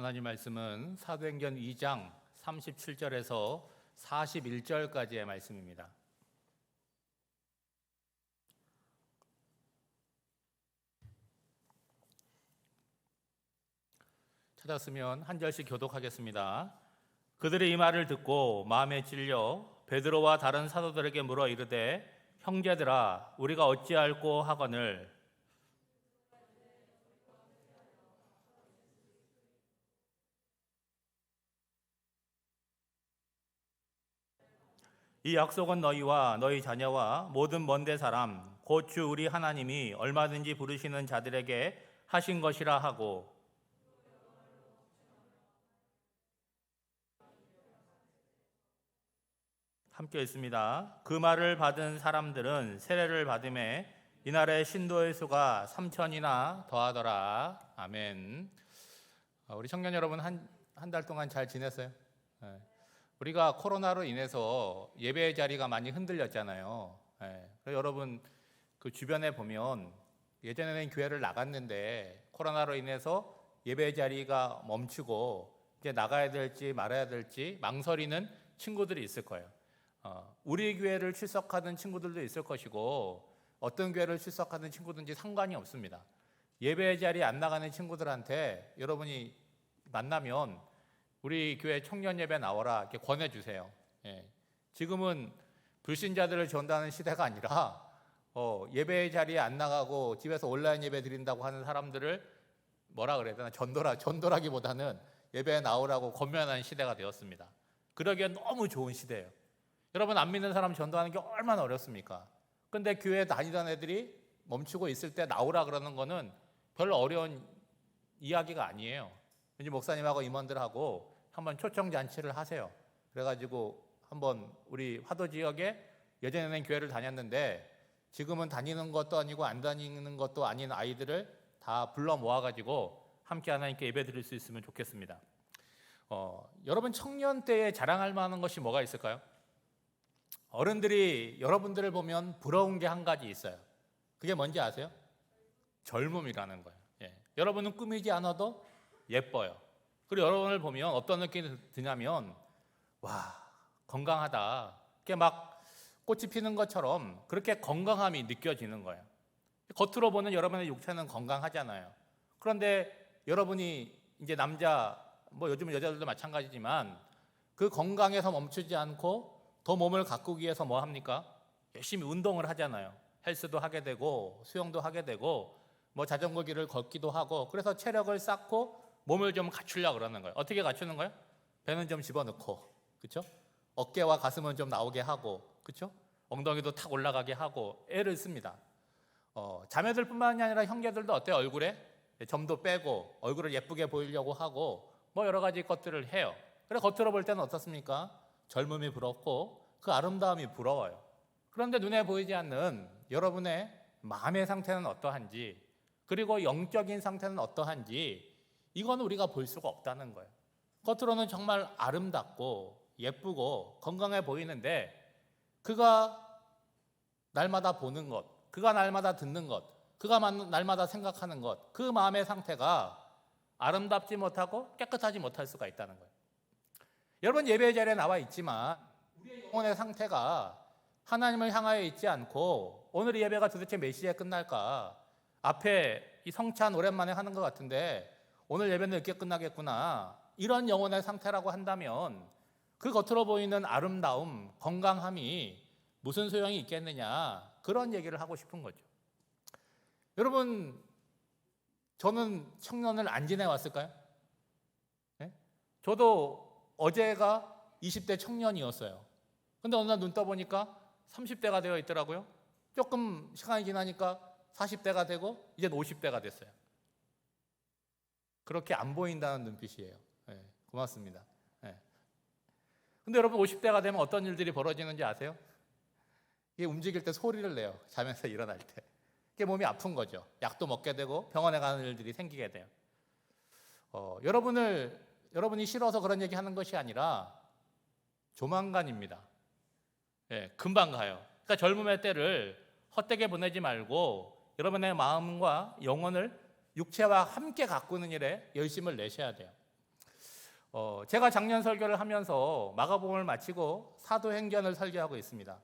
하나님 말씀은 사도행전 2장 37절에서 41절까지의 말씀입니다. 찾았으면 한 절씩 교독하겠습니다. 그들이 이 말을 듣고 마음에 찔려 베드로와 다른 사도들에게 물어 이르되 형제들아 우리가 어찌할꼬 하거늘 이 약속은 너희와 너희 자녀와 모든 먼데 사람 곧 주 우리 하나님이 얼마든지 부르시는 자들에게 하신 것이라 하고 함께 있습니다. 그 말을 받은 사람들은 세례를 받음에 이날의 신도의 수가 3,000이나 더하더라. 아멘. 우리 청년 여러분 한 달 동안 잘 지냈어요? 네. 우리가 코로나로 인해서 예배 자리가 많이 흔들렸잖아요. 여러분 그 주변에 보면 예전에는 교회를 나갔는데 코로나로 인해서 예배 자리가 멈추고 이제 나가야 될지 말아야 될지 망설이는 친구들이 있을 거예요. 우리 교회를 출석하는 친구들도 있을 것이고 어떤 교회를 출석하는 친구든지 상관이 없습니다. 예배 자리에 안 나가는 친구들한테 여러분이 만나면 우리 교회 청년 예배 나오라 이렇게 권해주세요. 지금은 불신자들을 전도하는 시대가 아니라 예배 자리에 안 나가고 집에서 온라인 예배 드린다고 하는 사람들을 뭐라 그래야 되나 전도라기보다는 예배에 나오라고 권면하는 시대가 되었습니다. 그러기엔 너무 좋은 시대예요. 여러분 안 믿는 사람 전도하는 게 얼마나 어렵습니까? 근데 교회 다니던 애들이 멈추고 있을 때 나오라 그러는 거는 별로 어려운 이야기가 아니에요. 왠지 목사님하고 임원들하고 한번 초청 잔치를 하세요. 그래가지고 한번 우리 화도 지역에 예전에는 교회를 다녔는데 지금은 다니는 것도 아니고 안 다니는 것도 아닌 아이들을 다 불러 모아가지고 함께 하나님께 예배 드릴 수 있으면 좋겠습니다. 여러분 청년 때에 자랑할 만한 것이 뭐가 있을까요? 어른들이 여러분들을 보면 부러운 게 한 가지 있어요. 그게 뭔지 아세요? 젊음이라는 거예요. 여러분은 꾸미지 않아도 예뻐요. 그리고 여러분을 보면 어떤 느낌이 드냐면 와 건강하다. 이렇게 막 꽃이 피는 것처럼 그렇게 건강함이 느껴지는 거예요. 겉으로 보는 여러분의 육체는 건강하잖아요. 그런데 여러분이 이제 남자 뭐 요즘은 여자들도 마찬가지지만 그 건강에서 멈추지 않고 더 몸을 가꾸기 위해서 뭐 합니까? 열심히 운동을 하잖아요. 헬스도 하게 되고 수영도 하게 되고 뭐 자전거 길을 걷기도 하고 그래서 체력을 쌓고 몸을 좀 갖추려고 그러는 거예요. 어떻게 갖추는 거예요? 배는 좀 집어넣고, 그렇죠? 어깨와 가슴은 좀 나오게 하고, 그렇죠? 엉덩이도 탁 올라가게 하고 애를 씁니다. 자매들뿐만이 아니라 형제들도 어때요? 얼굴에 점도 빼고 얼굴을 예쁘게 보이려고 하고 뭐 여러 가지 것들을 해요. 그래 겉으로 볼 때는 어떻습니까? 젊음이 부럽고 그 아름다움이 부러워요. 그런데 눈에 보이지 않는 여러분의 마음의 상태는 어떠한지 그리고 영적인 상태는 어떠한지 이건 우리가 볼 수가 없다는 거예요. 겉으로는 정말 아름답고 예쁘고 건강해 보이는데 그가 날마다 보는 것, 그가 날마다 듣는 것, 그가 날마다 생각하는 것, 그 마음의 상태가 아름답지 못하고 깨끗하지 못할 수가 있다는 거예요. 여러분 예배 자리에 나와 있지만 우리의 영혼의 상태가 하나님을 향하여 있지 않고 오늘 이 예배가 도대체 몇 시에 끝날까? 앞에 이 성찬 오랜만에 하는 것 같은데 오늘 예배는 늦게 끝나겠구나. 이런 영혼의 상태라고 한다면 그 겉으로 보이는 아름다움, 건강함이 무슨 소용이 있겠느냐. 그런 얘기를 하고 싶은 거죠. 여러분 저는 청년을 안 지내왔을까요? 저도 어제가 20대 청년이었어요. 근데 어느 날 눈 떠보니까 30대가 되어 있더라고요. 조금 시간이 지나니까 40대가 되고 이제 50대가 됐어요. 그렇게 안 보인다는 눈빛이에요. 고맙습니다. 근데 여러분 50대가 되면 어떤 일들이 벌어지는지 아세요? 이게 움직일 때 소리를 내요. 자면서 일어날 때. 이게 몸이 아픈 거죠. 약도 먹게 되고 병원에 가는 일들이 생기게 돼요. 여러분이 싫어서 그런 얘기 하는 것이 아니라 조만간입니다. 금방 가요. 그러니까 젊음의 때를 헛되게 보내지 말고 여러분의 마음과 영혼을 육체와 함께 가꾸는 일에 열심을 내셔야 돼요. 제가 작년 설교를 하면서 마가복음을 마치고 사도행전을 설교하고 있습니다.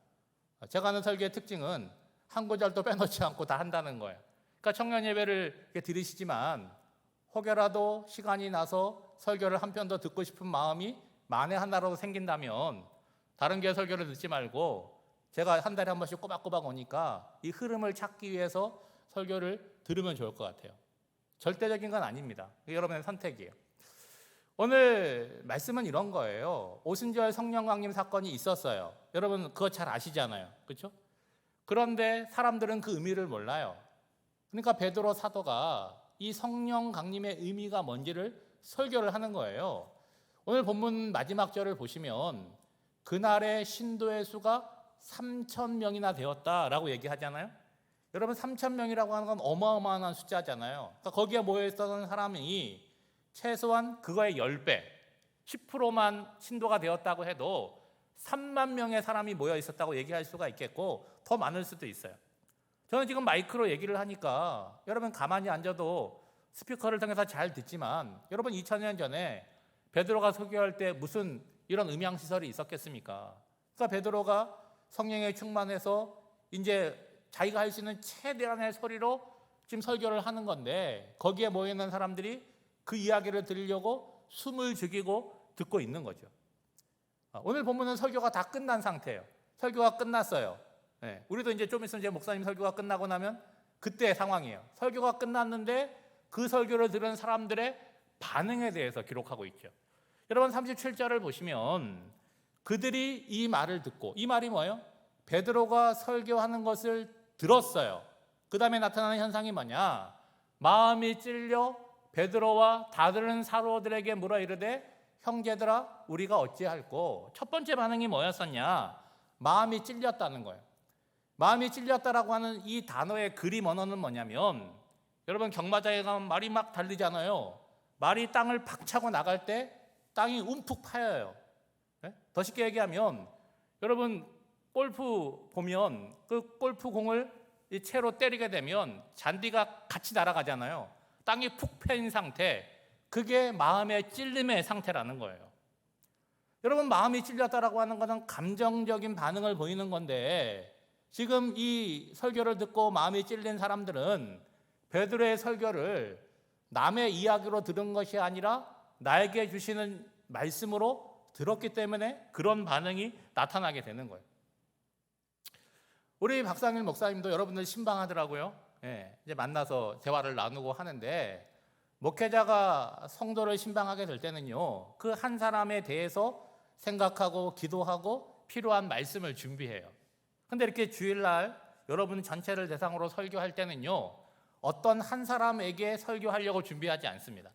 제가 하는 설교의 특징은 한 구절도 빼놓지 않고 다 한다는 거예요. 그러니까 청년 예배를 들으시지만 혹여라도 시간이 나서 설교를 한 편 더 듣고 싶은 마음이 만에 하나라도 생긴다면 다른 교회 설교를 듣지 말고 제가 한 달에 한 번씩 꼬박꼬박 오니까 이 흐름을 찾기 위해서 설교를 들으면 좋을 것 같아요. 절대적인 건 아닙니다. 여러분의 선택이에요. 오늘 말씀은 이런 거예요. 오순절 성령 강림 사건이 있었어요. 여러분 그거 잘 아시잖아요. 그렇죠? 그런데 사람들은 그 의미를 몰라요. 그러니까 베드로 사도가 이 성령 강림의 의미가 뭔지를 설교를 하는 거예요. 오늘 본문 마지막 절을 보시면 그날의 신도의 수가 3,000명이나 되었다라고 얘기하잖아요. 여러분 3,000명이라고 하는 건 어마어마한 숫자잖아요. 그러니까 거기에 모여 있었던 사람이 최소한 그거의 10배, 10%만 신도가 되었다고 해도 3만 명의 사람이 모여 있었다고 얘기할 수가 있겠고 더 많을 수도 있어요. 저는 지금 마이크로 얘기를 하니까 여러분 가만히 앉아도 스피커를 통해서 잘 듣지만 여러분 2000년 전에 베드로가 설교할 때 무슨 이런 음향시설이 있었겠습니까? 그러니까 베드로가 성령에 충만해서 이제 자기가 할 수 있는 최대한의 소리로 지금 설교를 하는 건데 거기에 모여있는 사람들이 그 이야기를 들으려고 숨을 죽이고 듣고 있는 거죠. 오늘 본문은 설교가 다 끝난 상태예요. 설교가 끝났어요. 네, 우리도 이제 좀 있으면 이제 목사님 설교가 끝나고 나면 그때 상황이에요. 설교가 끝났는데 그 설교를 들은 사람들의 반응에 대해서 기록하고 있죠. 여러분 37절을 보시면 그들이 이 말을 듣고, 이 말이 뭐예요? 베드로가 설교하는 것을 들었어요. 그 다음에 나타나는 현상이 뭐냐? 마음이 찔려 베드로와 다 들은 사도들에게 물어 이르되 형제들아 우리가 어찌할꼬? 첫 번째 반응이 뭐였었냐? 마음이 찔렸다는 거예요. 마음이 찔렸다라고 하는 이 단어의 그림 언어는 뭐냐면 여러분 경마장에 가면 말이 막 달리잖아요. 말이 땅을 팍 차고 나갈 때 땅이 움푹 파여요. 네? 더 쉽게 얘기하면 여러분 골프 보면 그 골프 공을 이 채로 때리게 되면 잔디가 같이 날아가잖아요. 땅이 푹 패인 상태, 그게 마음의 찔림의 상태라는 거예요. 여러분 마음이 찔렸다라고 하는 것은 감정적인 반응을 보이는 건데 지금 이 설교를 듣고 마음이 찔린 사람들은 베드로의 설교를 남의 이야기로 들은 것이 아니라 나에게 주시는 말씀으로 들었기 때문에 그런 반응이 나타나게 되는 거예요. 우리 박상일 목사님도 여러분들 신방하더라고요. 예, 이제 만나서 대화를 나누고 하는데 목회자가 성도를 신방하게 될 때는요, 그 한 사람에 대해서 생각하고 기도하고 필요한 말씀을 준비해요. 근데 이렇게 주일날 여러분 전체를 대상으로 설교할 때는요, 어떤 한 사람에게 설교하려고 준비하지 않습니다.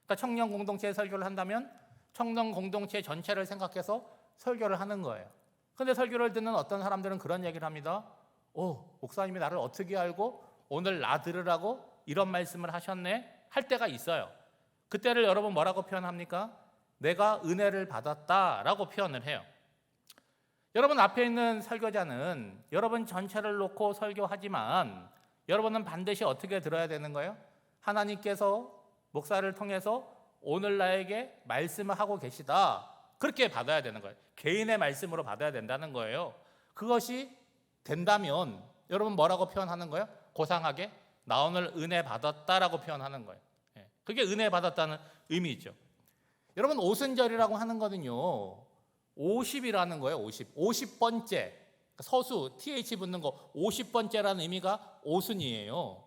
그러니까 청년 공동체에 설교를 한다면 청년 공동체 전체를 생각해서 설교를 하는 거예요. 근데 설교를 듣는 어떤 사람들은 그런 얘기를 합니다. 목사님이 나를 어떻게 알고 오늘 나 들으라고 이런 말씀을 하셨네? 할 때가 있어요. 그때를 여러분 뭐라고 표현합니까? 내가 은혜를 받았다라고 표현을 해요. 여러분 앞에 있는 설교자는 여러분 전체를 놓고 설교하지만 여러분은 반드시 어떻게 들어야 되는 거예요? 하나님께서 목사를 통해서 오늘 나에게 말씀을 하고 계시다. 그렇게 받아야 되는 거예요. 개인의 말씀으로 받아야 된다는 거예요. 그것이 된다면 여러분 뭐라고 표현하는 거예요? 고상하게 나 오늘 은혜 받았다라고 표현하는 거예요. 그게 은혜 받았다는 의미죠. 여러분 오순절이라고 하는 거는요, 50이라는 거예요. 50번째 서수 th 붙는 거 50번째라는 의미가 오순이에요.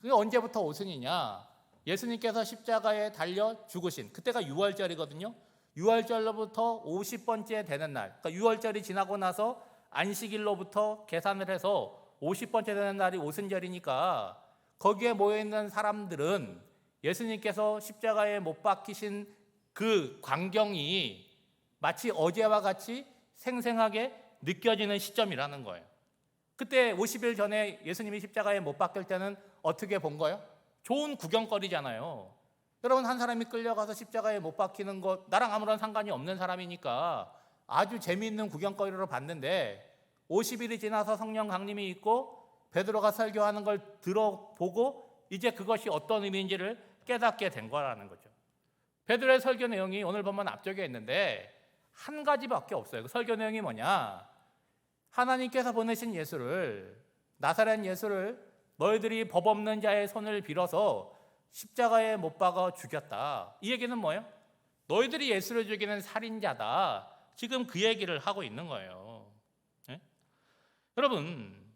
그게 언제부터 오순이냐? 예수님께서 십자가에 달려 죽으신 그때가 6월절이거든요. 6월절로부터 50번째 되는 날, 그러니까 6월절이 지나고 나서 안식일로부터 계산을 해서 50번째 되는 날이 오순절이니까 거기에 모여있는 사람들은 예수님께서 십자가에 못 박히신 그 광경이 마치 어제와 같이 생생하게 느껴지는 시점이라는 거예요. 그때 50일 전에 예수님이 십자가에 못 박힐 때는 어떻게 본 거예요? 좋은 구경거리잖아요. 여러분 한 사람이 끌려가서 십자가에 못 박히는 것 나랑 아무런 상관이 없는 사람이니까 아주 재미있는 구경거리로 봤는데 50일이 지나서 성령 강림이 있고 베드로가 설교하는 걸 들어보고 이제 그것이 어떤 의미인지를 깨닫게 된 거라는 거죠. 베드로의 설교 내용이 오늘 보면 앞쪽에 있는데 한 가지밖에 없어요. 그 설교 내용이 뭐냐? 하나님께서 보내신 예수를, 나사렛 예수를 너희들이 법 없는 자의 손을 빌어서 십자가에 못 박아 죽였다. 이 얘기는 뭐예요? 너희들이 예수를 죽이는 살인자다. 지금 그 얘기를 하고 있는 거예요. 네? 여러분,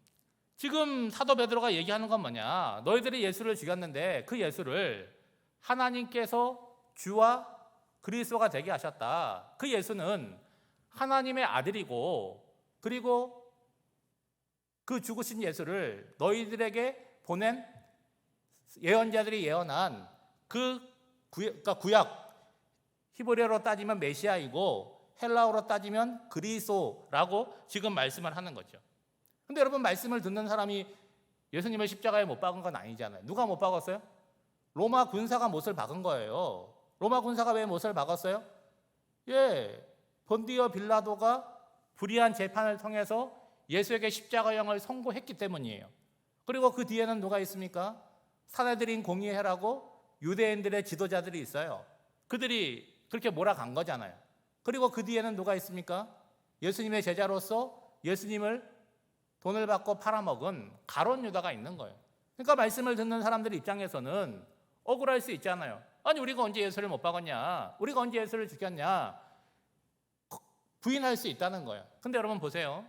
지금 사도 베드로가 얘기하는 건 뭐냐? 너희들이 예수를 죽였는데 그 예수를 하나님께서 주와 그리스도가 되게 하셨다. 그 예수는 하나님의 아들이고, 그리고 그 죽으신 예수를 너희들에게 보낸 예언자들이 예언한 그러니까 구약, 히브리어로 따지면 메시아이고 헬라어로 따지면 그리스도라고 지금 말씀을 하는 거죠. 근데 여러분, 말씀을 듣는 사람이 예수님을 십자가에 못 박은 건 아니잖아요. 누가 못 박았어요? 로마 군사가 못을 박은 거예요. 로마 군사가 왜 못을 박았어요? 본디오 빌라도가 불의한 재판을 통해서 예수에게 십자가형을 선고했기 때문이에요. 그리고 그 뒤에는 누가 있습니까? 사내들인 공의회라고 유대인들의 지도자들이 있어요. 그들이 그렇게 몰아간 거잖아요. 그리고 그 뒤에는 누가 있습니까? 예수님의 제자로서 예수님을 돈을 받고 팔아먹은 가룟 유다가 있는 거예요. 그러니까 말씀을 듣는 사람들 입장에서는 억울할 수 있잖아요. 아니, 우리가 언제 예수를 못 박았냐? 우리가 언제 예수를 죽였냐? 부인할 수 있다는 거예요. 근데 여러분 보세요.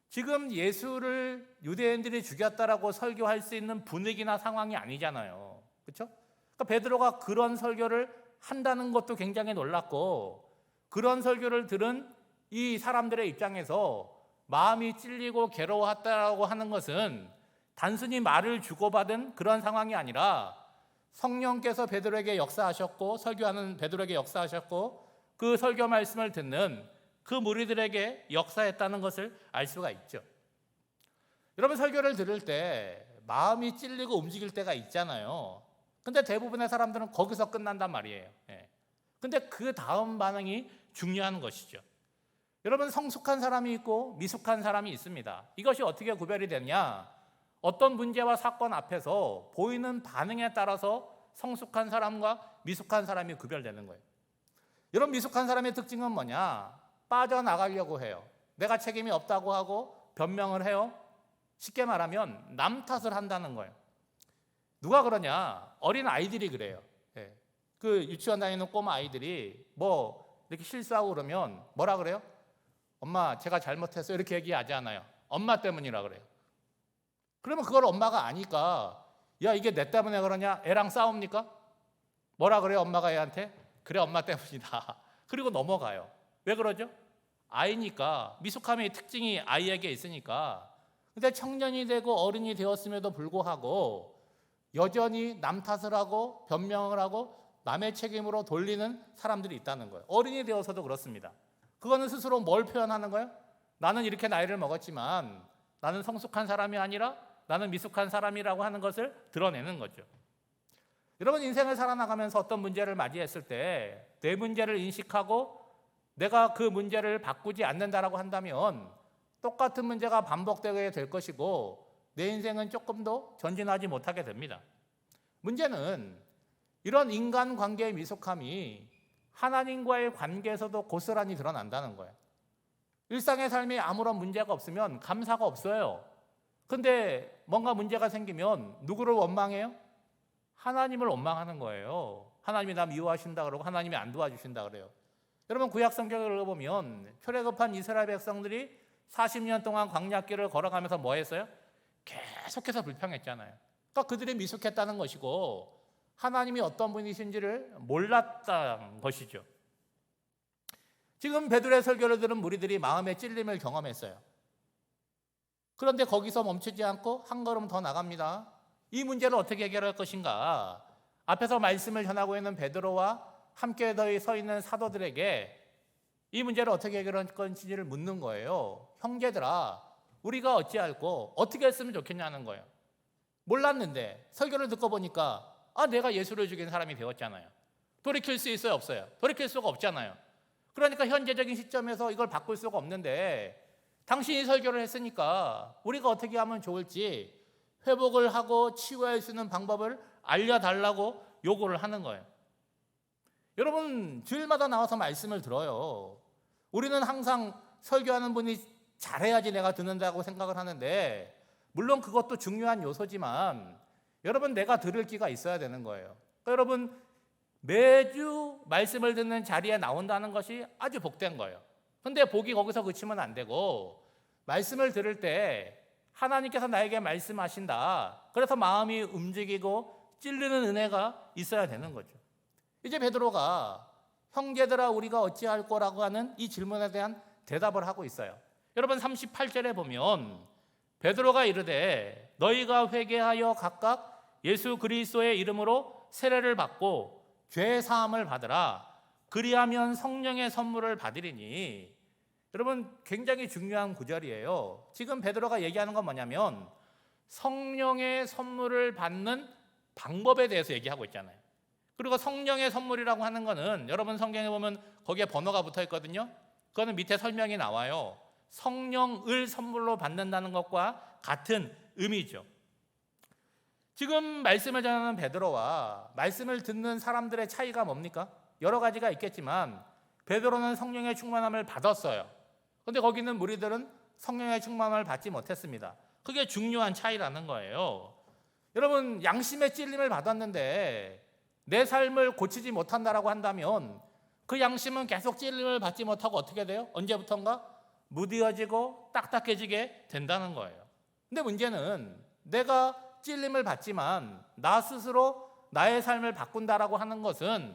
지금 예수를 유대인들이 죽였다라고 설교할 수 있는 분위기나 상황이 아니잖아요. 그렇죠? 그러니까 베드로가 그런 설교를 한다는 것도 굉장히 놀랐고, 그런 설교를 들은 이 사람들의 입장에서 마음이 찔리고 괴로웠다라고 하는 것은 단순히 말을 주고받은 그런 상황이 아니라 성령께서 베드로에게 역사하셨고, 설교하는 베드로에게 역사하셨고, 그 설교 말씀을 듣는 그 무리들에게 역사했다는 것을 알 수가 있죠. 여러분, 설교를 들을 때 마음이 찔리고 움직일 때가 있잖아요. 근데 대부분의 사람들은 거기서 끝난단 말이에요. 근데 그 다음 반응이 중요한 것이죠. 여러분, 성숙한 사람이 있고 미숙한 사람이 있습니다. 이것이 어떻게 구별이 되냐? 어떤 문제와 사건 앞에서 보이는 반응에 따라서 성숙한 사람과 미숙한 사람이 구별되는 거예요. 여러분, 미숙한 사람의 특징은 뭐냐? 빠져나가려고 해요. 내가 책임이 없다고 하고 변명을 해요. 쉽게 말하면 남 탓을 한다는 거예요. 누가 그러냐? 어린 아이들이 그래요. 그 유치원 다니는 꼬마 아이들이 뭐 이렇게 실수하고 그러면 뭐라 그래요? 엄마, 제가 잘못했어요. 이렇게 얘기하지 않아요. 엄마 때문이라 그래요. 그러면 그걸 엄마가 아니까, 야, 이게 내 때문에 그러냐? 애랑 싸웁니까? 뭐라 그래요, 엄마가 애한테? 그래, 엄마 때문이다. 그리고 넘어가요. 왜 그러죠? 아이니까, 미숙함의 특징이 아이에게 있으니까. 근데 청년이 되고 어른이 되었음에도 불구하고 여전히 남 탓을 하고 변명을 하고 남의 책임으로 돌리는 사람들이 있다는 거예요. 어른이 되어서도 그렇습니다. 그거는 스스로 뭘 표현하는 거예요? 나는 이렇게 나이를 먹었지만 나는 성숙한 사람이 아니라 나는 미숙한 사람이라고 하는 것을 드러내는 거죠. 여러분, 인생을 살아나가면서 어떤 문제를 맞이했을 때 내 문제를 인식하고 내가 그 문제를 바꾸지 않는다라고 한다면 똑같은 문제가 반복되게 될 것이고 내 인생은 조금 더 전진하지 못하게 됩니다. 문제는 이런 인간관계의 미숙함이 하나님과의 관계에서도 고스란히 드러난다는 거예요. 일상의 삶에 아무런 문제가 없으면 감사가 없어요. 근데 뭔가 문제가 생기면 누구를 원망해요? 하나님을 원망하는 거예요. 하나님이 나 미워하신다 그러고 하나님이 안 도와주신다 그래요. 여러분, 구약 성경을 읽어보면 혈액급한 이스라엘 백성들이 40년 동안 광야길을 걸어가면서 뭐 했어요? 계속해서 불평했잖아요. 그러니까 그들이 미숙했다는 것이고 하나님이 어떤 분이신지를 몰랐다는 것이죠. 지금 베드로의 설교를 들은 무리들이 마음의 찔림을 경험했어요. 그런데 거기서 멈추지 않고 한 걸음 더 나갑니다. 이 문제를 어떻게 해결할 것인가? 앞에서 말씀을 전하고 있는 베드로와 함께 서 있는 사도들에게 이 문제를 어떻게 해결할 것인지를 묻는 거예요. 형제들아, 우리가 어찌할꼬 어떻게 했으면 좋겠냐는 거예요. 몰랐는데 설교를 듣고 보니까 내가 예수를 죽인 사람이 되었잖아요. 돌이킬 수 있어요, 없어요? 돌이킬 수가 없잖아요. 그러니까 현재적인 시점에서 이걸 바꿀 수가 없는데 당신이 설교를 했으니까 우리가 어떻게 하면 좋을지 회복을 하고 치유할 수 있는 방법을 알려달라고 요구를 하는 거예요. 여러분 주일마다 나와서 말씀을 들어요. 우리는 항상 설교하는 분이 잘해야지 내가 듣는다고 생각을 하는데, 물론 그것도 중요한 요소지만 여러분 내가 들을 기가 있어야 되는 거예요. 그러니까 여러분 매주 말씀을 듣는 자리에 나온다는 것이 아주 복된 거예요. 근데 복이 거기서 그치면 안 되고, 말씀을 들을 때 하나님께서 나에게 말씀하신다, 그래서 마음이 움직이고 찔르는 은혜가 있어야 되는 거죠. 이제 베드로가 형제들아 우리가 어찌할 거라고 하는 이 질문에 대한 대답을 하고 있어요. 여러분 38절에 보면 베드로가 이르되 너희가 회개하여 각각 예수 그리스도의 이름으로 세례를 받고 죄 사함을 받으라. 그리하면 성령의 선물을 받으리니. 여러분 굉장히 중요한 구절이에요. 지금 베드로가 얘기하는 건 뭐냐면 성령의 선물을 받는 방법에 대해서 얘기하고 있잖아요. 그리고 성령의 선물이라고 하는 거는 여러분 성경에 보면 거기에 번호가 붙어 있거든요. 그거는 밑에 설명이 나와요. 성령을 선물로 받는다는 것과 같은 의미죠. 지금 말씀을 전하는 베드로와 말씀을 듣는 사람들의 차이가 뭡니까? 여러 가지가 있겠지만 베드로는 성령의 충만함을 받았어요. 그런데 거기 있는 무리들은 성령의 충만함을 받지 못했습니다. 그게 중요한 차이라는 거예요. 여러분 양심의 찔림을 받았는데 내 삶을 고치지 못한다라고 한다면 그 양심은 계속 찔림을 받지 못하고 어떻게 돼요? 언제부턴가 무뎌지고 딱딱해지게 된다는 거예요. 근데 문제는 내가 찔림을 받지만 나 스스로 나의 삶을 바꾼다라고 하는 것은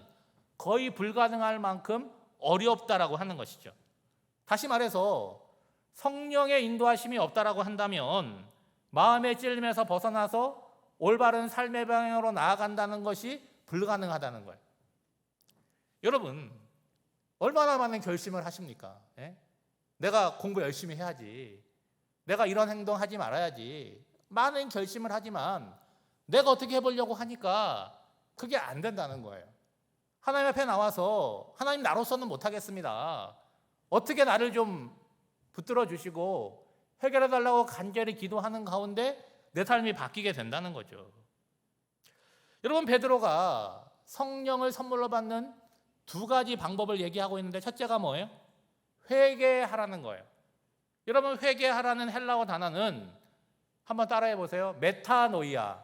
거의 불가능할 만큼 어렵다라고 하는 것이죠. 다시 말해서 성령의 인도하심이 없다라고 한다면 마음의 찔림에서 벗어나서 올바른 삶의 방향으로 나아간다는 것이 불가능하다는 거예요. 여러분 얼마나 많은 결심을 하십니까? 내가 공부 열심히 해야지, 내가 이런 행동 하지 말아야지, 많은 결심을 하지만 내가 어떻게 해보려고 하니까 그게 안 된다는 거예요. 하나님 앞에 나와서 하나님 나로서는 못하겠습니다, 어떻게 나를 좀 붙들어 주시고 해결해 달라고 간절히 기도하는 가운데 내 삶이 바뀌게 된다는 거죠. 여러분 베드로가 성령을 선물로 받는 두 가지 방법을 얘기하고 있는데 첫째가 뭐예요? 회개하라는 거예요. 여러분 회개하라는 헬라어 단어는 한번 따라해 보세요. 메타노이아.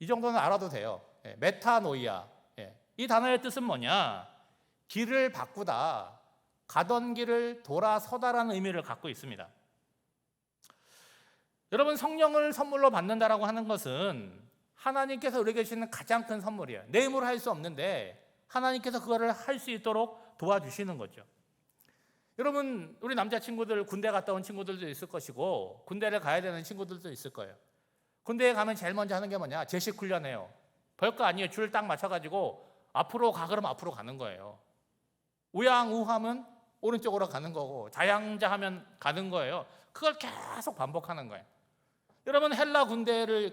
이 정도는 알아도 돼요. 메타노이아. 이 단어의 뜻은 뭐냐? 길을 바꾸다, 가던 길을 돌아서다라는 의미를 갖고 있습니다. 여러분 성령을 선물로 받는다라고 하는 것은 하나님께서 우리에게 주시는 가장 큰 선물이에요. 내 힘으로 할 수 없는데 하나님께서 그거를 할 수 있도록 도와주시는 거죠. 여러분 우리 남자친구들 군대 갔다 온 친구들도 있을 것이고 군대를 가야 되는 친구들도 있을 거예요. 군대에 가면 제일 먼저 하는 게 뭐냐? 제식 훈련해요. 별거 아니에요. 줄 딱 맞춰가지고 앞으로 가 그러면 앞으로 가는 거예요. 우양우하면 오른쪽으로 가는 거고 자양자 하면 가는 거예요. 그걸 계속 반복하는 거예요. 여러분 헬라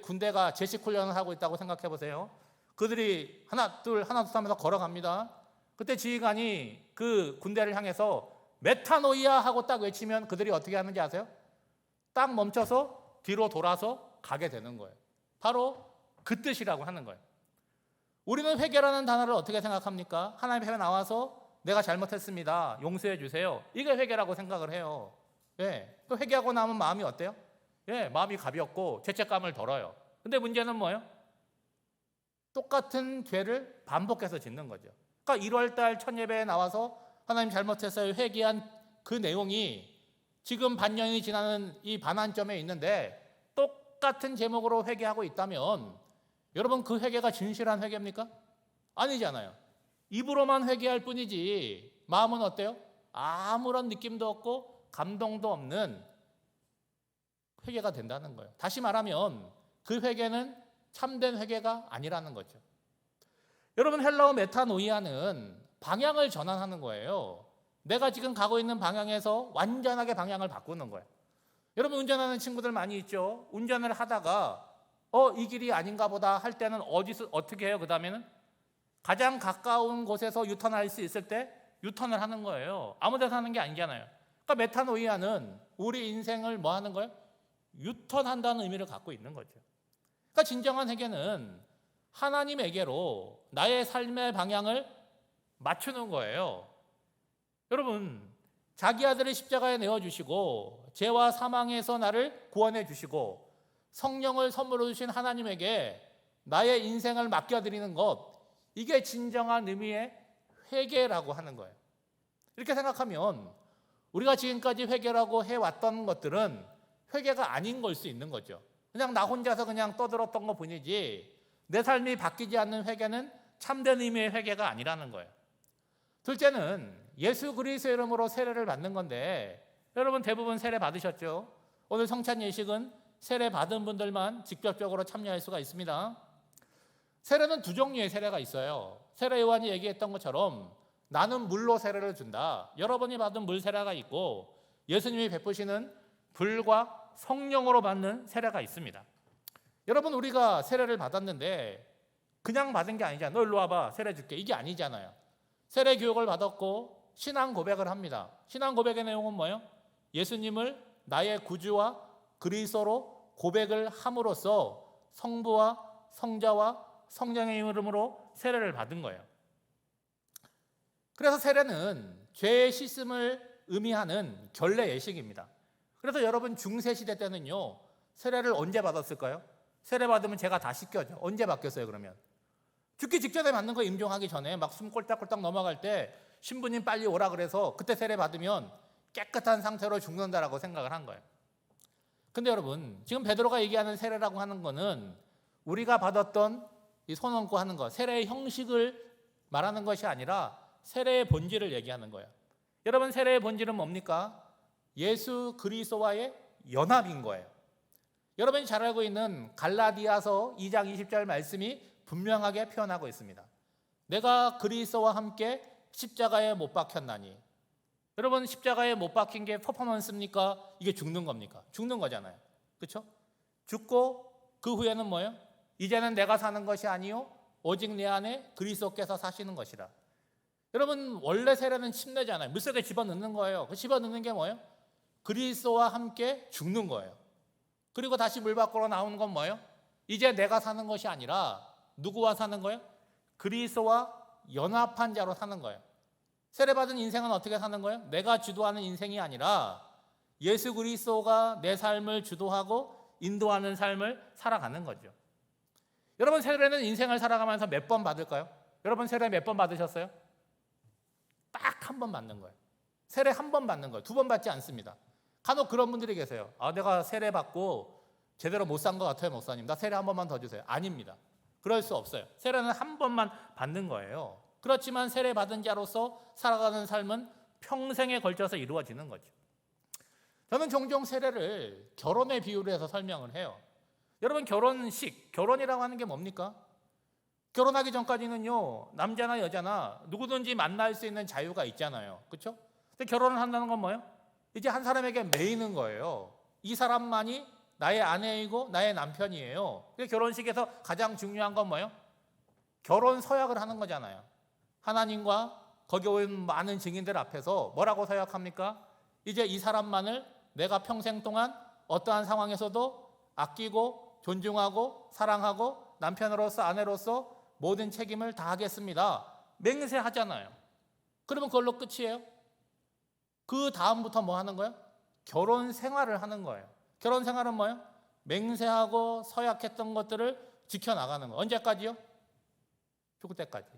군대가 제식 훈련을 하고 있다고 생각해 보세요. 그들이 하나 둘 하면서 걸어갑니다. 그때 지휘관이 그 군대를 향해서 메타노이아 하고 딱 외치면 그들이 어떻게 하는지 아세요? 딱 멈춰서 뒤로 돌아서 가게 되는 거예요. 바로 그 뜻이라고 하는 거예요. 우리는 회개라는 단어를 어떻게 생각합니까? 하나님 앞에 나와서 내가 잘못했습니다, 용서해 주세요, 이게 회개라고 생각을 해요. 또 회개하고 나면 마음이 어때요? 마음이 가볍고 죄책감을 덜어요. 근데 문제는 뭐예요? 똑같은 죄를 반복해서 짓는 거죠. 그러니까 1월달 첫 예배에 나와서 하나님 잘못했어요 회개한 그 내용이 지금 반년이 지나는 이 반환점에 있는데 똑같은 제목으로 회개하고 있다면 여러분 그 회개가 진실한 회개입니까? 아니잖아요. 입으로만 회개할 뿐이지 마음은 어때요? 아무런 느낌도 없고 감동도 없는 회개가 된다는 거예요. 다시 말하면 그 회개는 참된 회개가 아니라는 거죠. 여러분 헬라어 메타노이아는 방향을 전환하는 거예요. 내가 지금 가고 있는 방향에서 완전하게 방향을 바꾸는 거예요. 여러분 운전하는 친구들 많이 있죠. 운전을 하다가 이 길이 아닌가 보다 할 때는 어떻게 해요? 그 다음에는 가장 가까운 곳에서 유턴할 수 있을 때 유턴을 하는 거예요. 아무 데서 하는 게 아니잖아요. 그러니까 메타노이아는 우리 인생을 뭐 하는 거예요? 유턴한다는 의미를 갖고 있는 거죠. 그러니까 진정한 회개는 하나님에게로 나의 삶의 방향을 맞추는 거예요. 여러분, 자기 아들을 십자가에 내어주시고 죄와 사망에서 나를 구원해 주시고 성령을 선물로 주신 하나님에게 나의 인생을 맡겨드리는 것, 이게 진정한 의미의 회개라고 하는 거예요. 이렇게 생각하면 우리가 지금까지 회개라고 해왔던 것들은 회개가 아닌 걸 수 있는 거죠. 그냥 나 혼자서 그냥 떠들었던 것 뿐이지 내 삶이 바뀌지 않는 회개는 참된 의미의 회개가 아니라는 거예요. 둘째는 예수 그리스도의 이름으로 세례를 받는 건데, 여러분 대부분 세례 받으셨죠? 오늘 성찬 예식은 세례 받은 분들만 직접적으로 참여할 수가 있습니다. 세례는 두 종류의 세례가 있어요. 세례 요한이 얘기했던 것처럼 나는 물로 세례를 준다. 여러분이 받은 물 세례가 있고 예수님이 베푸시는 불과 성령으로 받는 세례가 있습니다. 여러분, 우리가 세례를 받았는데 그냥 받은 게 아니잖아요. 너 일로 와봐, 세례 줄게, 이게 아니잖아요. 세례 교육을 받았고 신앙 고백을 합니다. 신앙 고백의 내용은 뭐예요? 예수님을 나의 구주와 그리스도로 고백을 함으로써 성부와 성자와 성령의 이름으로 세례를 받은 거예요. 그래서 세례는 죄의 씻음을 의미하는 결례 예식입니다. 그래서 여러분 중세시대 때는요, 세례를 언제 받았을까요? 세례 받으면 죄가 다 씻겨져. 언제 바뀌었어요 그러면? 죽기 직전에 맞는 거 임종하기 전에 막 숨 꼴딱꼴딱 넘어갈 때 신부님 빨리 오라 그래서 그때 세례 받으면 깨끗한 상태로 죽는다라고 생각을 한 거예요. 근데 여러분, 지금 베드로가 얘기하는 세례라고 하는 거는 우리가 받았던 이 손 얹고 하는 것, 세례의 형식을 말하는 것이 아니라 세례의 본질을 얘기하는 거예요. 여러분, 세례의 본질은 뭡니까? 예수 그리스도와의 연합인 거예요. 여러분이 잘 알고 있는 갈라디아서 2장 20절 말씀이 분명하게 표현하고 있습니다. 내가 그리스도와 함께 십자가에 못 박혔나니. 여러분, 십자가에 못 박힌 게 퍼포먼스입니까? 이게 죽는 겁니까? 죽는 거잖아요. 그렇죠? 죽고 그 후에는 뭐예요? 이제는 내가 사는 것이 아니요 오직 내 안에 그리스도께서 사시는 것이라. 여러분, 원래 세례는 침례잖아요. 물속에 집어넣는 거예요. 그 집어넣는 게 뭐예요? 그리스도와 함께 죽는 거예요. 그리고 다시 물 밖으로 나오는 건 뭐예요? 이제 내가 사는 것이 아니라 누구와 사는 거예요? 그리스도와 연합한 자로 사는 거예요. 세례받은 인생은 어떻게 사는 거예요? 내가 주도하는 인생이 아니라 예수 그리스도가 내 삶을 주도하고 인도하는 삶을 살아가는 거죠. 여러분, 세례는 인생을 살아가면서 몇 번 받을까요? 여러분, 세례 몇 번 받으셨어요? 딱 한 번 받는 거예요. 세례 한 번 받는 거예요. 두 번 받지 않습니다. 간혹 그런 분들이 계세요. 내가 세례 받고 제대로 못 산 것 같아요, 목사님. 나 세례 한 번만 더 주세요. 아닙니다. 그럴 수 없어요. 세례는 한 번만 받는 거예요. 그렇지만 세례 받은 자로서 살아가는 삶은 평생에 걸쳐서 이루어지는 거죠. 저는 종종 세례를 결혼의 비유로 해서 설명을 해요. 여러분, 결혼식, 결혼이라고 하는 게 뭡니까? 결혼하기 전까지는요, 남자나 여자나 누구든지 만날 수 있는 자유가 있잖아요. 그렇죠? 근데 결혼을 한다는 건 뭐예요? 이제 한 사람에게 매이는 거예요. 이 사람만이 나의 아내이고 나의 남편이에요. 결혼식에서 가장 중요한 건 뭐예요? 결혼 서약을 하는 거잖아요. 하나님과 거기 온 많은 증인들 앞에서 뭐라고 서약합니까? 이제 이 사람만을 내가 평생 동안 어떠한 상황에서도 아끼고 존중하고 사랑하고 남편으로서 아내로서 모든 책임을 다하겠습니다. 맹세하잖아요. 그러면 그걸로 끝이에요? 그 다음부터 뭐 하는 거예요? 결혼 생활을 하는 거예요. 결혼 생활은 뭐예요? 맹세하고 서약했던 것들을 지켜나가는 거예요. 언제까지요? 죽을 때까지.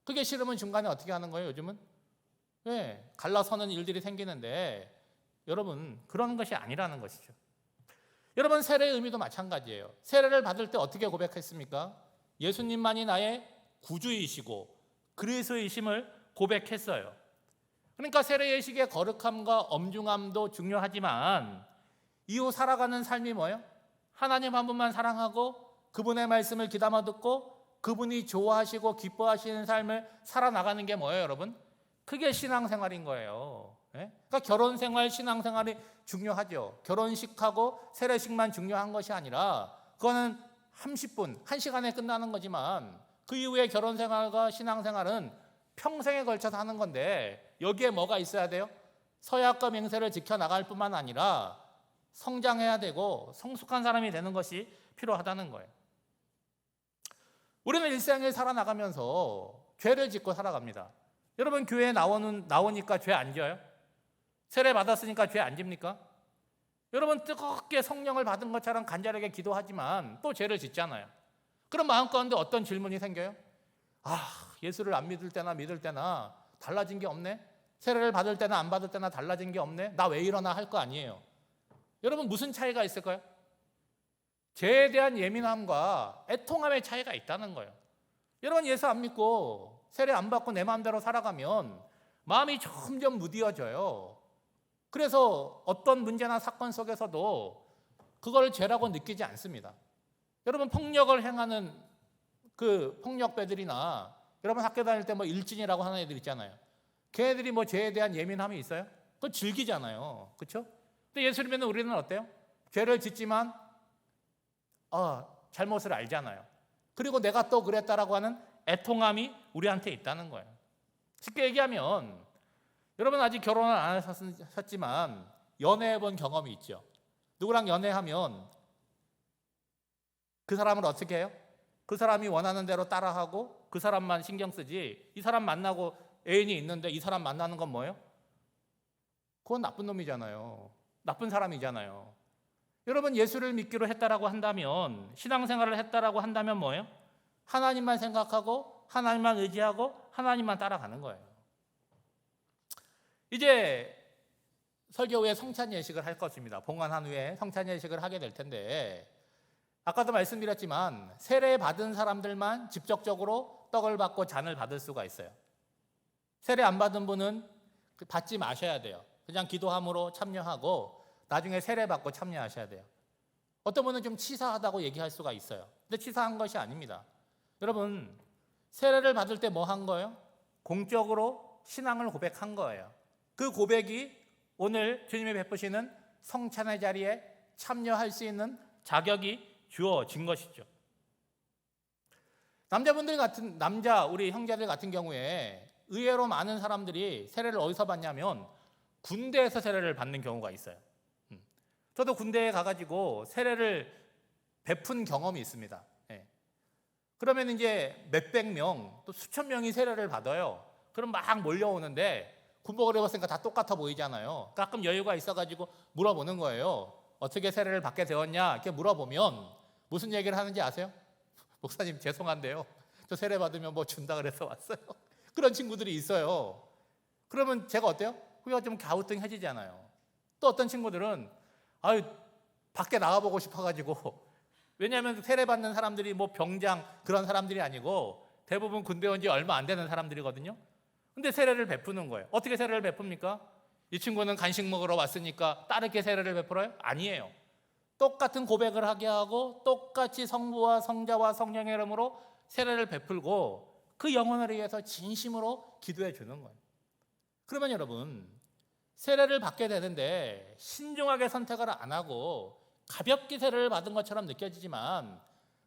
그게 싫으면 중간에 어떻게 하는 거예요, 요즘은? 왜? 갈라서는 일들이 생기는데 여러분, 그런 것이 아니라는 것이죠. 여러분, 세례의 의미도 마찬가지예요. 세례를 받을 때 어떻게 고백했습니까? 예수님만이 나의 구주이시고 그리스도이심을 고백했어요. 그러니까 세례 예식의 거룩함과 엄중함도 중요하지만 이후 살아가는 삶이 뭐예요? 하나님 한 분만 사랑하고 그분의 말씀을 귀담아 듣고 그분이 좋아하시고 기뻐하시는 삶을 살아나가는 게 뭐예요, 여러분? 그게 신앙생활인 거예요. 그러니까 결혼생활, 신앙생활이 중요하죠. 결혼식하고 세례식만 중요한 것이 아니라 그거는 30분, 1시간에 끝나는 거지만 그 이후에 결혼생활과 신앙생활은 평생에 걸쳐서 하는 건데 여기에 뭐가 있어야 돼요? 서약과 맹세를 지켜나갈 뿐만 아니라 성장해야 되고 성숙한 사람이 되는 것이 필요하다는 거예요. 우리는 일상을 살아나가면서 죄를 짓고 살아갑니다. 여러분 교회에 나오니까 죄 안 져요? 세례 받았으니까 죄 안 집니까? 여러분 뜨겁게 성령을 받은 것처럼 간절하게 기도하지만 또 죄를 짓잖아요. 그럼 마음 가운데 어떤 질문이 생겨요? 예수를 안 믿을 때나 믿을 때나 달라진 게 없네? 세례를 받을 때나 안 받을 때나 달라진 게 없네? 나 왜 이러나 할 거 아니에요. 여러분 무슨 차이가 있을까요? 죄에 대한 예민함과 애통함의 차이가 있다는 거예요. 여러분 예수 안 믿고 세례 안 받고 내 마음대로 살아가면 마음이 점점 무디어져요. 그래서 어떤 문제나 사건 속에서도 그걸 죄라고 느끼지 않습니다. 여러분 폭력을 행하는 그 폭력배들이나 여러분 학교 다닐 때 뭐 일진이라고 하는 애들 있잖아요. 걔네들이 뭐 죄에 대한 예민함이 있어요? 그거 즐기잖아요. 그렇죠? 근데 예수 믿는 우리는 어때요? 죄를 짓지만 잘못을 알잖아요. 그리고 내가 또 그랬다라고 하는 애통함이 우리한테 있다는 거예요. 쉽게 얘기하면 여러분 아직 결혼을 안 하셨지만 연애해 본 경험이 있죠. 누구랑 연애하면 그 사람을 어떻게 해요? 그 사람이 원하는 대로 따라하고 그 사람만 신경 쓰지, 이 사람 만나고 애인이 있는데 이 사람 만나는 건 뭐예요? 그건 나쁜 놈이잖아요. 나쁜 사람이잖아요. 여러분 예수를 믿기로 했다라고 한다면, 신앙생활을 했다라고 한다면 뭐예요? 하나님만 생각하고 하나님만 의지하고 하나님만 따라가는 거예요. 이제 설교 후에 성찬 예식을 할 것입니다. 봉헌한 후에 성찬 예식을 하게 될 텐데, 아까도 말씀드렸지만 세례 받은 사람들만 직접적으로 떡을 받고 잔을 받을 수가 있어요. 세례 안 받은 분은 받지 마셔야 돼요. 그냥 기도함으로 참여하고 나중에 세례 받고 참여하셔야 돼요. 어떤 분은 좀 치사하다고 얘기할 수가 있어요. 근데 치사한 것이 아닙니다. 여러분 세례를 받을 때 뭐 한 거예요? 공적으로 신앙을 고백한 거예요. 그 고백이 오늘 주님이 베푸시는 성찬의 자리에 참여할 수 있는 자격이 주어진 것이죠. 남자 우리 형제들 같은 경우에 의외로 많은 사람들이 세례를 어디서 받냐면 군대에서 세례를 받는 경우가 있어요. 저도 군대에 가가지고 세례를 베푼 경험이 있습니다. 그러면 이제 몇백 명, 또 수천 명이 세례를 받아요. 그럼 막 몰려오는데 군복을 입었으니까 다 똑같아 보이잖아요. 가끔 여유가 있어가지고 물어보는 거예요. 어떻게 세례를 받게 되었냐? 이렇게 물어보면 무슨 얘기를 하는지 아세요? 목사님 죄송한데요. 저 세례 받으면 뭐 준다 그래서 왔어요. 그런 친구들이 있어요. 그러면 제가 어때요? 그게 좀 갸우뚱해지잖아요. 또 어떤 친구들은 밖에 나가보고 싶어가지고, 왜냐하면 세례 받는 사람들이 뭐 병장 그런 사람들이 아니고 대부분 군대 온 지 얼마 안 되는 사람들이거든요. 근데 세례를 베푸는 거예요. 어떻게 세례를 베풉니까? 이 친구는 간식 먹으러 왔으니까 다르게 세례를 베풀어요? 아니에요. 똑같은 고백을 하게 하고 똑같이 성부와 성자와 성령의 이름으로 세례를 베풀고 그 영혼을 위해서 진심으로 기도해 주는 거예요. 그러면 여러분 세례를 받게 되는데 신중하게 선택을 안 하고 가볍게 세례를 받은 것처럼 느껴지지만,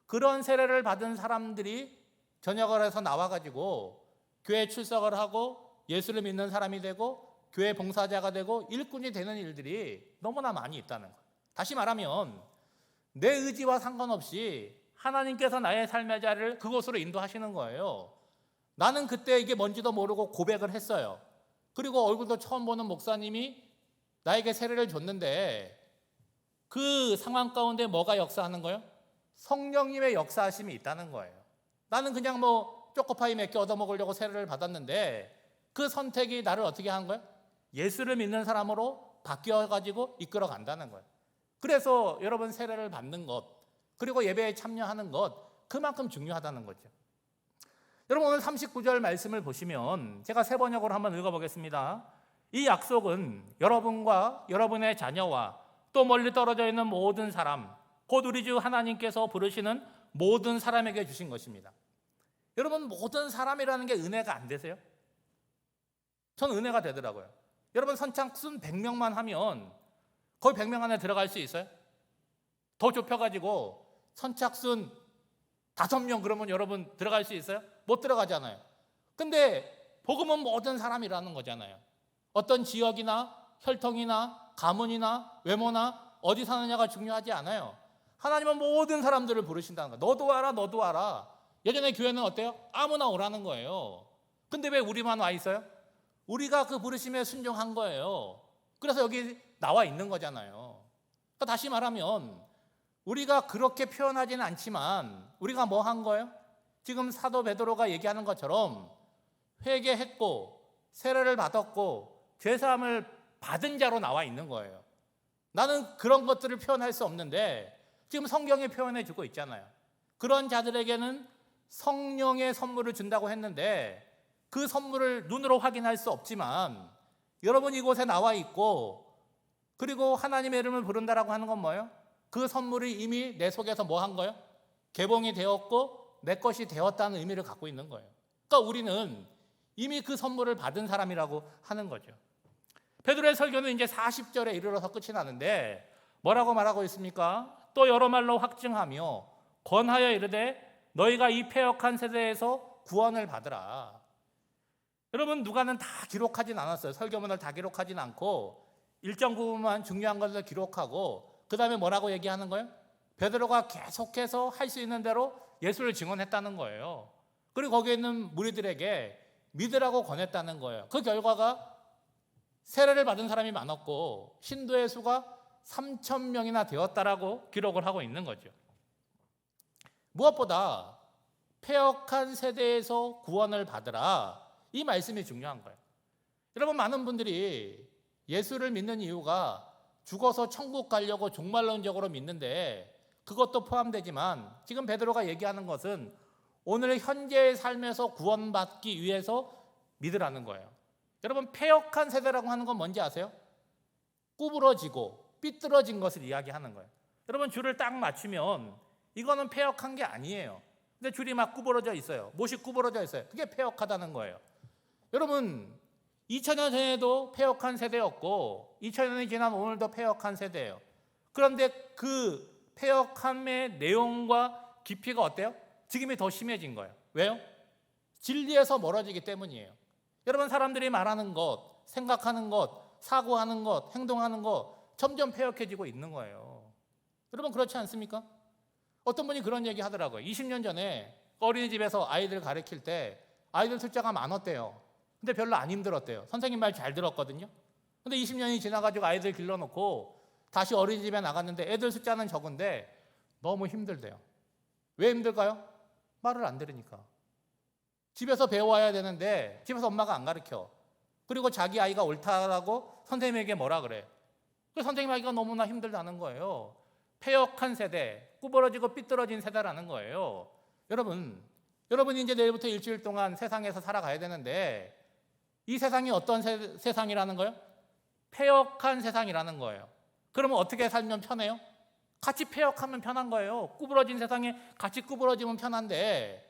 그런 세례를 받은 사람들이 전역을 해서 나와가지고 교회 출석을 하고 예수를 믿는 사람이 되고 교회 봉사자가 되고 일꾼이 되는 일들이 너무나 많이 있다는 거예요. 다시 말하면 내 의지와 상관없이 하나님께서 나의 삶의 자리를 그곳으로 인도하시는 거예요. 나는 그때 이게 뭔지도 모르고 고백을 했어요. 그리고 얼굴도 처음 보는 목사님이 나에게 세례를 줬는데 그 상황 가운데 뭐가 역사하는 거예요? 성령님의 역사하심이 있다는 거예요. 나는 그냥 뭐 초코파이 몇 개 얻어먹으려고 세례를 받았는데 그 선택이 나를 어떻게 한 거예요? 예수를 믿는 사람으로 바뀌어가지고 이끌어 간다는 거예요. 그래서 여러분 세례를 받는 것, 그리고 예배에 참여하는 것, 그만큼 중요하다는 거죠. 여러분 오늘 39절 말씀을 보시면 제가 세 번역으로 한번 읽어보겠습니다. 이 약속은 여러분과 여러분의 자녀와 또 멀리 떨어져 있는 모든 사람, 곧 우리 주 하나님께서 부르시는 모든 사람에게 주신 것입니다. 여러분 모든 사람이라는 게 은혜가 안 되세요? 저는 은혜가 되더라고요. 여러분 선착순 100명만 하면 거의 100명 안에 들어갈 수 있어요? 더 좁혀가지고 선착순 5명 그러면 여러분 들어갈 수 있어요? 못 들어가잖아요. 근데 복음은 모든 사람이라는 거잖아요. 어떤 지역이나 혈통이나 가문이나 외모나 어디 사느냐가 중요하지 않아요. 하나님은 모든 사람들을 부르신다는 거예요. 너도 와라, 너도 와라. 예전에 교회는 어때요? 아무나 오라는 거예요. 근데 왜 우리만 와 있어요? 우리가 그 부르심에 순종한 거예요. 그래서 여기 나와 있는 거잖아요. 그러니까 다시 말하면 우리가 그렇게 표현하지는 않지만 우리가 뭐 한 거예요? 지금 사도 베드로가 얘기하는 것처럼 회개했고 세례를 받았고 죄사함을 받은 자로 나와 있는 거예요. 나는 그런 것들을 표현할 수 없는데 지금 성경이 표현해 주고 있잖아요. 그런 자들에게는 성령의 선물을 준다고 했는데 그 선물을 눈으로 확인할 수 없지만 여러분 이곳에 나와 있고 그리고 하나님의 이름을 부른다라고 하는 건 뭐예요? 그 선물이 이미 내 속에서 뭐 한 거예요? 개봉이 되었고 내 것이 되었다는 의미를 갖고 있는 거예요. 그러니까 우리는 이미 그 선물을 받은 사람이라고 하는 거죠. 베드로의 설교는 이제 40절에 이르러서 끝이 나는데 뭐라고 말하고 있습니까? 또 여러 말로 확증하며 권하여 이르되 너희가 이 패역한 세대에서 구원을 받으라. 여러분 누가는 다 기록하진 않았어요. 설교문을 다 기록하진 않고 일정 부분만 중요한 것을 기록하고 그 다음에 뭐라고 얘기하는 거예요? 베드로가 계속해서 할 수 있는 대로 예수를 증언했다는 거예요. 그리고 거기에 있는 무리들에게 믿으라고 권했다는 거예요. 그 결과가 세례를 받은 사람이 많았고 신도의 수가 3,000명이나 되었다라고 기록을 하고 있는 거죠. 무엇보다 패역한 세대에서 구원을 받으라 이 말씀이 중요한 거예요. 여러분 많은 분들이 예수를 믿는 이유가 죽어서 천국 가려고 종말론적으로 믿는데 그것도 포함되지만 지금 베드로가 얘기하는 것은 오늘 현재의 삶에서 구원받기 위해서 믿으라는 거예요. 여러분 패역한 세대라고 하는 건 뭔지 아세요? 구부러지고 삐뚤어진 것을 이야기하는 거예요. 여러분 줄을 딱 맞추면 이거는 패역한 게 아니에요. 근데 줄이 막 구부러져 있어요. 못이 구부러져 있어요. 그게 패역하다는 거예요. 여러분 2000년 전에도 패역한 세대였고 2000년이 지난 오늘도 패역한 세대예요. 그런데 그 패역함의 내용과 깊이가 어때요? 지금이 더 심해진 거예요. 왜요? 진리에서 멀어지기 때문이에요. 여러분 사람들이 말하는 것, 생각하는 것, 사고하는 것, 행동하는 것 점점 패역해지고 있는 거예요. 여러분 그렇지 않습니까? 어떤 분이 그런 얘기 하더라고요. 20년 전에 어린이집에서 아이들 가르칠 때 아이들 숫자가 많았대요. 근데 별로 안 힘들었대요. 선생님 말 잘 들었거든요. 근데 20년이 지나가지고 아이들 길러놓고 다시 어린이집에 나갔는데 애들 숫자는 적은데 너무 힘들대요. 왜 힘들까요? 말을 안 들으니까. 집에서 배워야 되는데 집에서 엄마가 안 가르쳐. 그리고 자기 아이가 옳다라고 선생님에게 뭐라 그래. 그 선생님 아이가 너무나 힘들다는 거예요. 패역한 세대, 구부러지고 삐뚤어진 세대라는 거예요. 여러분이 이제 내일부터 일주일 동안 세상에서 살아가야 되는데 이 세상이 어떤 세상이라는 거예요? 패역한 세상이라는 거예요. 그러면 어떻게 살면 편해요? 같이 패역하면 편한 거예요. 구부러진 세상에 같이 구부러지면 편한데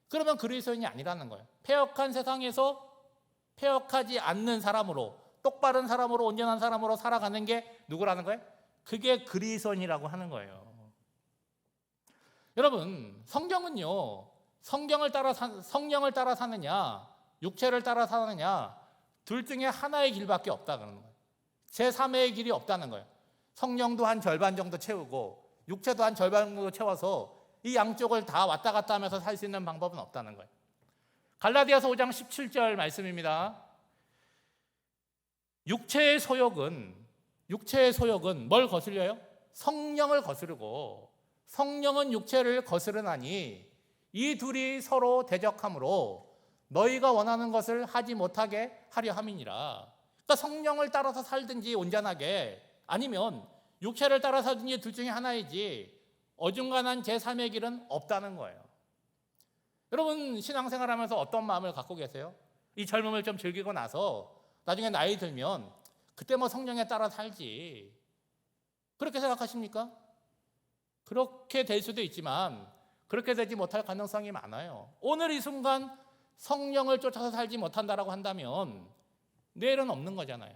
그러면 그리스도인이 아니라는 거예요. 패역한 세상에서 패역하지 않는 사람으로 똑바른 사람으로 온전한 사람으로 살아가는 게 누구라는 거예요? 그게 그리스도인이라고 하는 거예요. 여러분 성경은요 성령을 따라 사느냐 육체를 따라 사느냐 둘 중에 하나의 길밖에 없다 그러는 거예요. 제3의 길이 없다는 거예요. 성령도 한 절반 정도 채우고 육체도 한 절반 정도 채워서 이 양쪽을 다 왔다 갔다 하면서 살 수 있는 방법은 없다는 거예요. 갈라디아서 5장 17절 말씀입니다. 육체의 소욕은 뭘 거스려요? 성령을 거스르고 성령은 육체를 거스르나니 이 둘이 서로 대적하므로 너희가 원하는 것을 하지 못하게 하려 함이니라. 그러니까 성령을 따라서 살든지 온전하게 아니면 육체를 따라 살든지 둘 중에 하나이지 어중간한 제3의 길은 없다는 거예요. 여러분 신앙생활하면서 어떤 마음을 갖고 계세요? 이 젊음을 좀 즐기고 나서 나중에 나이 들면 그때 뭐 성령에 따라 살지 그렇게 생각하십니까? 그렇게 될 수도 있지만 그렇게 되지 못할 가능성이 많아요. 오늘 이 순간 성령을 쫓아서 살지 못한다라고 한다면 내일은 없는 거잖아요.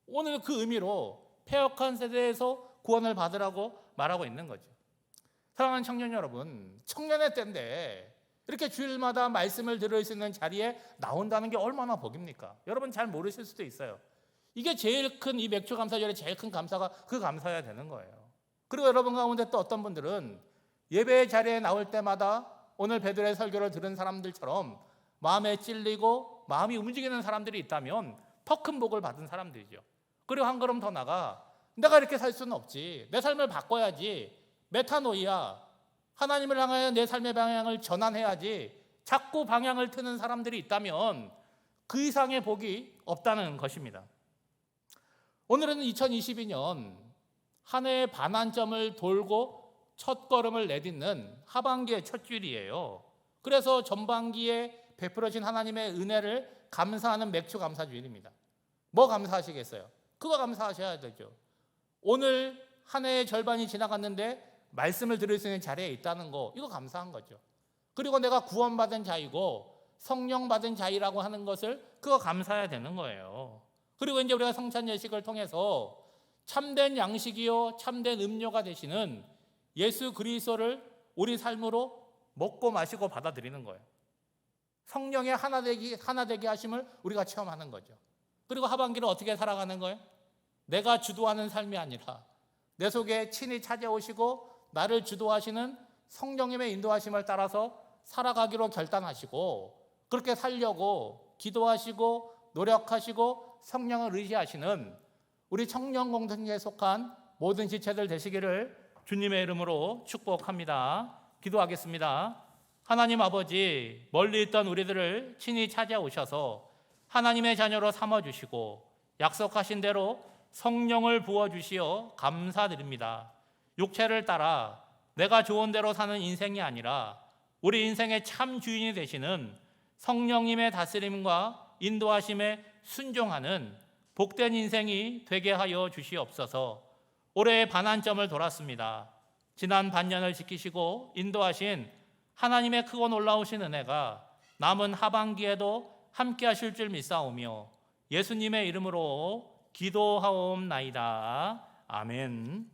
오늘 그 의미로 패역한 세대에서 구원을 받으라고 말하고 있는 거죠. 사랑하는 청년 여러분, 청년의 때인데 이렇게 주일마다 말씀을 들을 수 있는 자리에 나온다는 게 얼마나 복입니까? 여러분 잘 모르실 수도 있어요. 이게 제일 큰 이 맥주 감사절의 제일 큰 감사가 그 감사여야 되는 거예요. 그리고 여러분 가운데 또 어떤 분들은 예배 자리에 나올 때마다 오늘 베드로의 설교를 들은 사람들처럼 마음에 찔리고 마음이 움직이는 사람들이 있다면 더 큰 복을 받은 사람들이죠. 그리고 한 걸음 더 나가 내가 이렇게 살 수는 없지. 내 삶을 바꿔야지. 메타노이아. 하나님을 향하여 내 삶의 방향을 전환해야지. 자꾸 방향을 트는 사람들이 있다면 그 이상의 복이 없다는 것입니다. 오늘은 2022년 한 해의 반환점을 돌고 첫 걸음을 내딛는 하반기의 첫 주일이에요. 그래서 전반기에 베풀어진 하나님의 은혜를 감사하는 맥주 감사 주일입니다. 뭐 감사하시겠어요? 그거 감사하셔야 되죠. 오늘 한 해의 절반이 지나갔는데 말씀을 들을 수 있는 자리에 있다는 거, 이거 감사한 거죠. 그리고 내가 구원받은 자이고 성령 받은 자이라고 하는 것을 그거 감사해야 되는 거예요. 그리고 이제 우리가 성찬 예식을 통해서 참된 양식이요 참된 음료가 되시는 예수 그리스도를 우리 삶으로 먹고 마시고 받아들이는 거예요. 성령의 하나 되게 하심을 우리가 체험하는 거죠. 그리고 하반기를 어떻게 살아가는 거예요? 내가 주도하는 삶이 아니라 내 속에 친히 찾아오시고 나를 주도하시는 성령님의 인도하심을 따라서 살아가기로 결단하시고 그렇게 살려고 기도하시고 노력하시고 성령을 의지하시는 우리 청년 공동체에 속한 모든 지체들 되시기를 주님의 이름으로 축복합니다. 기도하겠습니다. 하나님 아버지, 멀리 있던 우리들을 친히 찾아오셔서 하나님의 자녀로 삼아주시고 약속하신 대로 성령을 부어주시어 감사드립니다. 육체를 따라 내가 좋은 대로 사는 인생이 아니라 우리 인생의 참 주인이 되시는 성령님의 다스림과 인도하심에 순종하는 복된 인생이 되게 하여 주시옵소서. 올해의 반환점을 돌았습니다. 지난 반년을 지키시고 인도하신 하나님의 크고 놀라우신 은혜가 남은 하반기에도 함께 하실 줄 믿사오며 예수님의 이름으로 기도하옵나이다. 아멘.